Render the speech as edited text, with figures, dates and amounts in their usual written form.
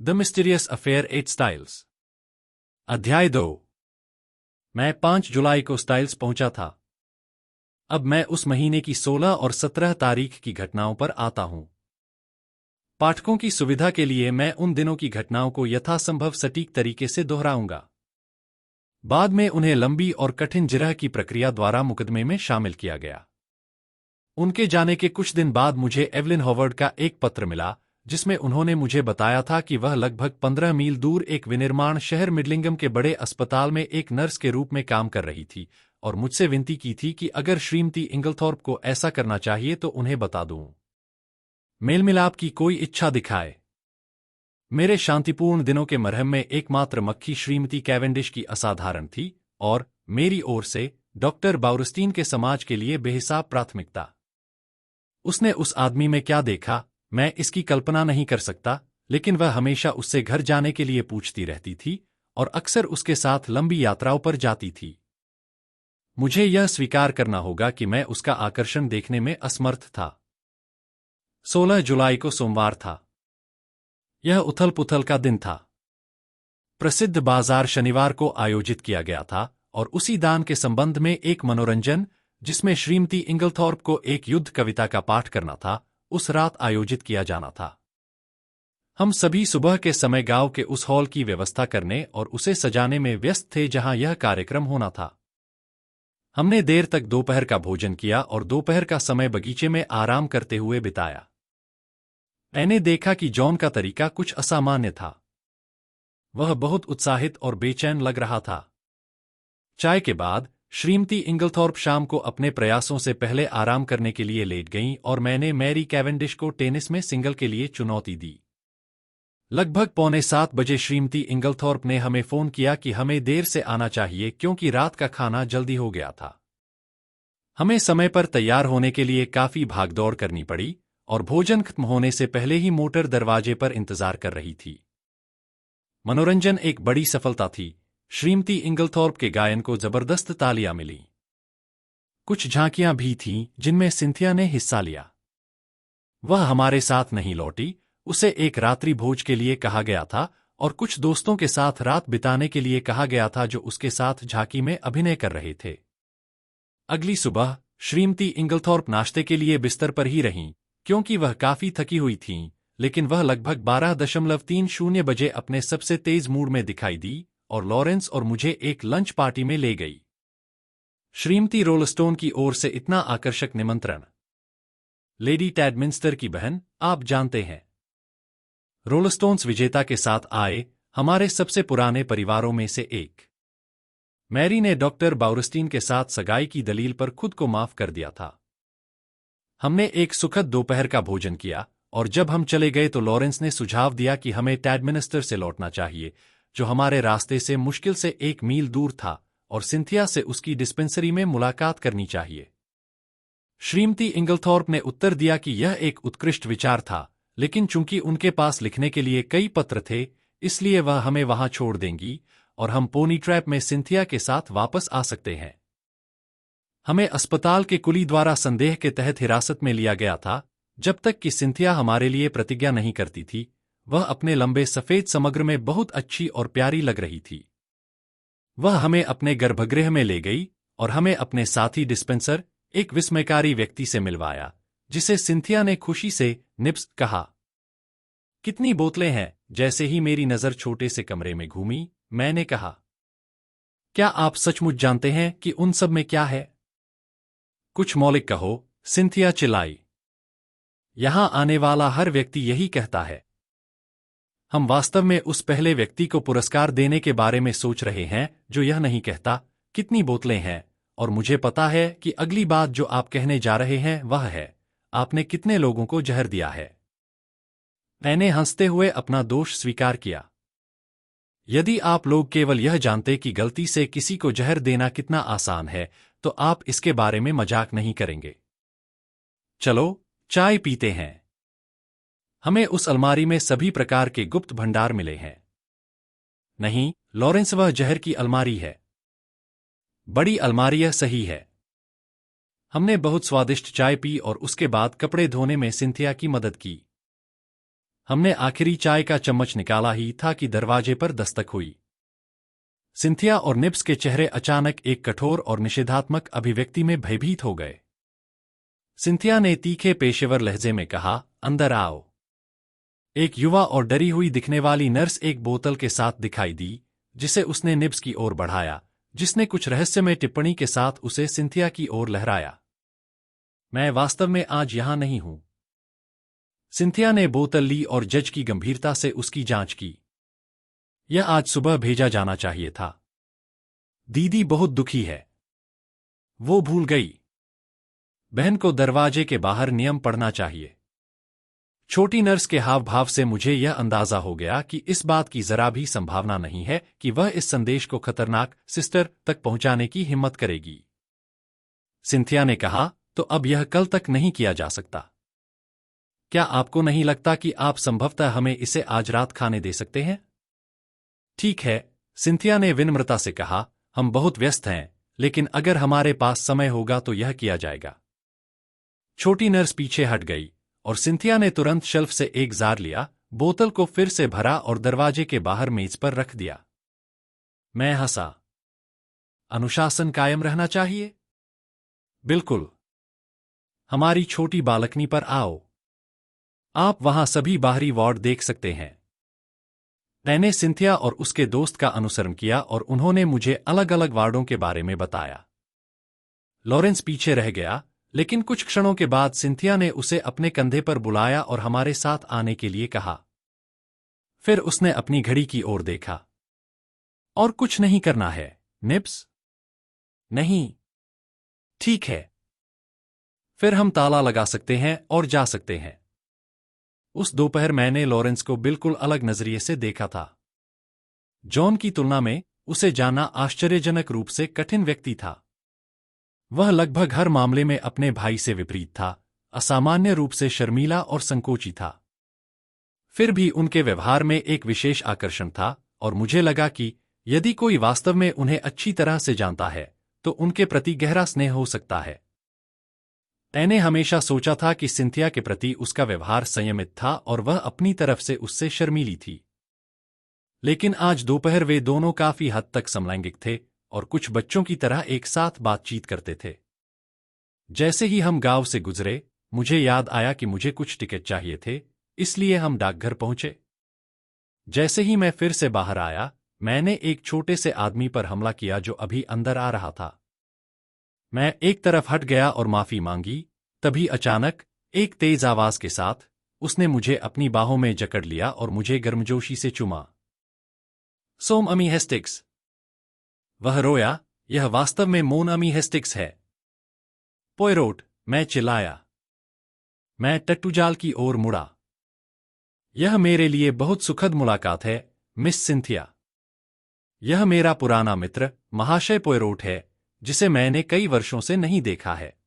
The mysterious affair at Styles. अध्याय 2। मैं 5 जुलाई को स्टाइल्स पहुंचा था। अब मैं उस महीने की 16 और 17 तारीख की घटनाओं पर आता हूं। पाठकों की सुविधा के लिए मैं उन दिनों की घटनाओं को यथासंभव सटीक तरीके से दोहराऊंगा। बाद में उन्हें लंबी और कठिन जिरह की प्रक्रिया द्वारा मुकदमे में शामिल किया गया। उनके जाने के कुछ दिन बाद मुझे एवलिन हॉवर्ड का एक पत्र मिला, जिसमें उन्होंने मुझे बताया था कि वह लगभग 15 मील दूर एक विनिर्माण शहर मिडलिंगम के बड़े अस्पताल में एक नर्स के रूप में काम कर रही थी और मुझसे विनती की थी कि अगर श्रीमती इंगलथॉर्प को ऐसा करना चाहिए तो उन्हें बता दूं। मेलमिलाप की कोई इच्छा दिखाए। मेरे शांतिपूर्ण दिनों के मरहम में एकमात्र मक्खी श्रीमती कैवेंडिश की असाधारण थी और मेरी ओर से डॉक्टर बाउरस्टीन के समाज के लिए बेहिसाब प्राथमिकता। उसने उस आदमी में क्या देखा, मैं इसकी कल्पना नहीं कर सकता, लेकिन वह हमेशा उससे घर जाने के लिए पूछती रहती थी और अक्सर उसके साथ लंबी यात्राओं पर जाती थी। मुझे यह स्वीकार करना होगा कि मैं उसका आकर्षण देखने में असमर्थ था। 16 जुलाई को सोमवार था। यह उथल-पुथल का दिन था। प्रसिद्ध बाजार शनिवार को आयोजित किया गया था और उसी दान के संबंध में एक मनोरंजन, जिसमें श्रीमती इंगलथॉर्प को एक युद्ध कविता का पाठ करना था, उस रात आयोजित किया जाना था। हम सभी सुबह के समय गांव के उस हॉल की व्यवस्था करने और उसे सजाने में व्यस्त थे जहां यह कार्यक्रम होना था। हमने देर तक दोपहर का भोजन किया और दोपहर का समय बगीचे में आराम करते हुए बिताया। मैंने देखा कि जॉन का तरीका कुछ असामान्य था। वह बहुत उत्साहित और बेचैन लग रहा था। चाय के बाद श्रीमती इंगलथॉर्प शाम को अपने प्रयासों से पहले आराम करने के लिए लेट गईं और मैंने मैरी कैवेंडिश को टेनिस में सिंगल के लिए चुनौती दी। लगभग 6:45 बजे श्रीमती इंगलथॉर्प ने हमें फोन किया कि हमें देर से आना चाहिए क्योंकि रात का खाना जल्दी हो गया था। हमें समय पर तैयार होने के लिए काफी भागदौड़ करनी पड़ी और भोजन खत्म होने से पहले ही मोटर दरवाजे पर इंतजार कर रही थी। मनोरंजन एक बड़ी सफलता थी। श्रीमती इंगलथॉर्प के गायन को जबरदस्त तालियां मिली। कुछ झांकियां भी थीं जिनमें सिंथिया ने हिस्सा लिया। वह हमारे साथ नहीं लौटी, उसे एक रात्रि भोज के लिए कहा गया था और कुछ दोस्तों के साथ रात बिताने के लिए कहा गया था जो उसके साथ झांकी में अभिनय कर रहे थे। अगली सुबह श्रीमती इंगलथॉर्प नाश्ते के लिए बिस्तर पर ही रहीं, क्योंकि वह काफी थकी हुई थीं, लेकिन वह लगभग 12:30 बजे अपने सबसे तेज मूड में दिखाई दी और लॉरेंस और मुझे एक लंच पार्टी में ले गई। श्रीमती रोलस्टोन की ओर से इतना आकर्षक निमंत्रण। लेडी टैडमिंस्टर की बहन, आप जानते हैं। रोलस्टोन्स विजेता के साथ आए, हमारे सबसे पुराने परिवारों में से एक। मैरी ने डॉक्टर बाउरस्टीन के साथ सगाई की दलील पर खुद को माफ कर दिया था। हमने एक सुखद दोपहर का भोजन किया और जब हम चले गए तो लॉरेंस ने सुझाव दिया कि हमें टैडमिनिस्टर से लौटना चाहिए, जो हमारे रास्ते से मुश्किल से 1 मील दूर था, और सिंथिया से उसकी डिस्पेंसरी में मुलाकात करनी चाहिए। श्रीमती इंगलथॉर्प ने उत्तर दिया कि यह एक उत्कृष्ट विचार था, लेकिन चूंकि उनके पास लिखने के लिए कई पत्र थे, इसलिए वह हमें वहां छोड़ देंगी और हम पोनी ट्रैप में सिंथिया के साथ वापस आ सकते हैं। हमें अस्पताल के कुली द्वारा संदेह के तहत हिरासत में लिया गया था, जब तक कि सिंथिया हमारे लिए प्रतिज्ञा नहीं करती थी। वह अपने लंबे सफेद समग्र में बहुत अच्छी और प्यारी लग रही थी। वह हमें अपने गर्भगृह में ले गई और हमें अपने साथी डिस्पेंसर, एक विस्मयकारी व्यक्ति से मिलवाया, जिसे सिंथिया ने खुशी से निप्स कहा। कितनी बोतलें हैं? जैसे ही मेरी नजर छोटे से कमरे में घूमी, मैंने कहा, क्या आप सचमुच जानते हैं कि उन सब में क्या है? कुछ मौलिक कहो, सिंथिया चिल्लाई। यहां आने वाला हर व्यक्ति यही कहता है। हम वास्तव में उस पहले व्यक्ति को पुरस्कार देने के बारे में सोच रहे हैं जो यह नहीं कहता कितनी बोतलें हैं, और मुझे पता है कि अगली बात जो आप कहने जा रहे हैं वह है, आपने कितने लोगों को जहर दिया है। मैंने हंसते हुए अपना दोष स्वीकार किया। यदि आप लोग केवल यह जानते कि गलती से किसी को जहर देना कितना आसान है, तो आप इसके बारे में मजाक नहीं करेंगे। चलो, चाय पीते हैं। हमें उस अलमारी में सभी प्रकार के गुप्त भंडार मिले हैं। नहीं, लॉरेंस, वह जहर की अलमारी है। बड़ी अलमारी, यह सही है। हमने बहुत स्वादिष्ट चाय पी और उसके बाद कपड़े धोने में सिंथिया की मदद की। हमने आखिरी चाय का चम्मच निकाला ही था कि दरवाजे पर दस्तक हुई। सिंथिया और निब्स के चेहरे अचानक एक कठोर और निषेधात्मक अभिव्यक्ति में भयभीत हो गए। सिंथिया ने तीखे पेशेवर लहजे में कहा, अंदर आओ। एक युवा और डरी हुई दिखने वाली नर्स एक बोतल के साथ दिखाई दी, जिसे उसने निब्स की ओर बढ़ाया, जिसने कुछ रहस्यमय टिप्पणी के साथ उसे सिंथिया की ओर लहराया। मैं वास्तव में आज यहां नहीं हूं। सिंथिया ने बोतल ली और जज की गंभीरता से उसकी जांच की। यह आज सुबह भेजा जाना चाहिए था। दीदी बहुत दुखी है। वो भूल गई। बहन को दरवाजे के बाहर नियम पढ़ना चाहिए। छोटी नर्स के हाव भाव से मुझे यह अंदाजा हो गया कि इस बात की जरा भी संभावना नहीं है कि वह इस संदेश को खतरनाक सिस्टर तक पहुंचाने की हिम्मत करेगी। सिंथिया ने कहा, तो अब यह कल तक नहीं किया जा सकता। क्या आपको नहीं लगता कि आप संभवतः हमें इसे आज रात खाने दे सकते हैं? ठीक है, सिंथिया ने विनम्रता से कहा, हम बहुत व्यस्त हैं, लेकिन अगर हमारे पास समय होगा तो यह किया जाएगा। छोटी नर्स पीछे हट गई और सिंथिया ने तुरंत शेल्फ से एक जार लिया, बोतल को फिर से भरा और दरवाजे के बाहर मेज पर रख दिया। मैं हंसा। अनुशासन कायम रहना चाहिए। बिल्कुल। हमारी छोटी बालकनी पर आओ। आप वहां सभी बाहरी वार्ड देख सकते हैं। मैंने सिंथिया और उसके दोस्त का अनुसरण किया और उन्होंने मुझे अलग अलग वार्डों के बारे में बताया। लॉरेंस पीछे रह गया, लेकिन कुछ क्षणों के बाद सिंथिया ने उसे अपने कंधे पर बुलाया और हमारे साथ आने के लिए कहा। फिर उसने अपनी घड़ी की ओर देखा। और कुछ नहीं करना है, निब्स? नहीं। ठीक है। फिर हम ताला लगा सकते हैं और जा सकते हैं। उस दोपहर मैंने लॉरेंस को बिल्कुल अलग नजरिए से देखा था। जॉन की तुलना में उसे जानना आश्चर्यजनक रूप से कठिन व्यक्ति था। वह लगभग हर मामले में अपने भाई से विपरीत था, असामान्य रूप से शर्मीला और संकोची था। फिर भी उनके व्यवहार में एक विशेष आकर्षण था और मुझे लगा कि यदि कोई वास्तव में उन्हें अच्छी तरह से जानता है, तो उनके प्रति गहरा स्नेह हो सकता है। मैंने हमेशा सोचा था कि सिंथिया के प्रति उसका व्यवहार संयमित था और वह अपनी तरफ से उससे शर्मीली थी। लेकिन आज दोपहर वे दोनों काफी हद तक समलैंगिक थे और कुछ बच्चों की तरह एक साथ बातचीत करते थे। जैसे ही हम गांव से गुजरे, मुझे याद आया कि मुझे कुछ टिकट चाहिए थे, इसलिए हम डाकघर पहुंचे। जैसे ही मैं फिर से बाहर आया, मैंने एक छोटे से आदमी पर हमला किया जो अभी अंदर आ रहा था। मैं एक तरफ हट गया और माफी मांगी, तभी अचानक एक तेज आवाज के साथ उसने मुझे अपनी बाहों में जकड़ लिया और मुझे गर्मजोशी से चूमा। सोम अमी हेस्टिक्स। वह रोया, यह वास्तव में मोन अमी हेस्टिक्स है। पोयरोट, मैं चिल्लाया। मैं टट्टूजाल की ओर मुड़ा। यह मेरे लिए बहुत सुखद मुलाकात है, मिस सिंथिया। यह मेरा पुराना मित्र, महाशय पोयरोट है, जिसे मैंने कई वर्षों से नहीं देखा है।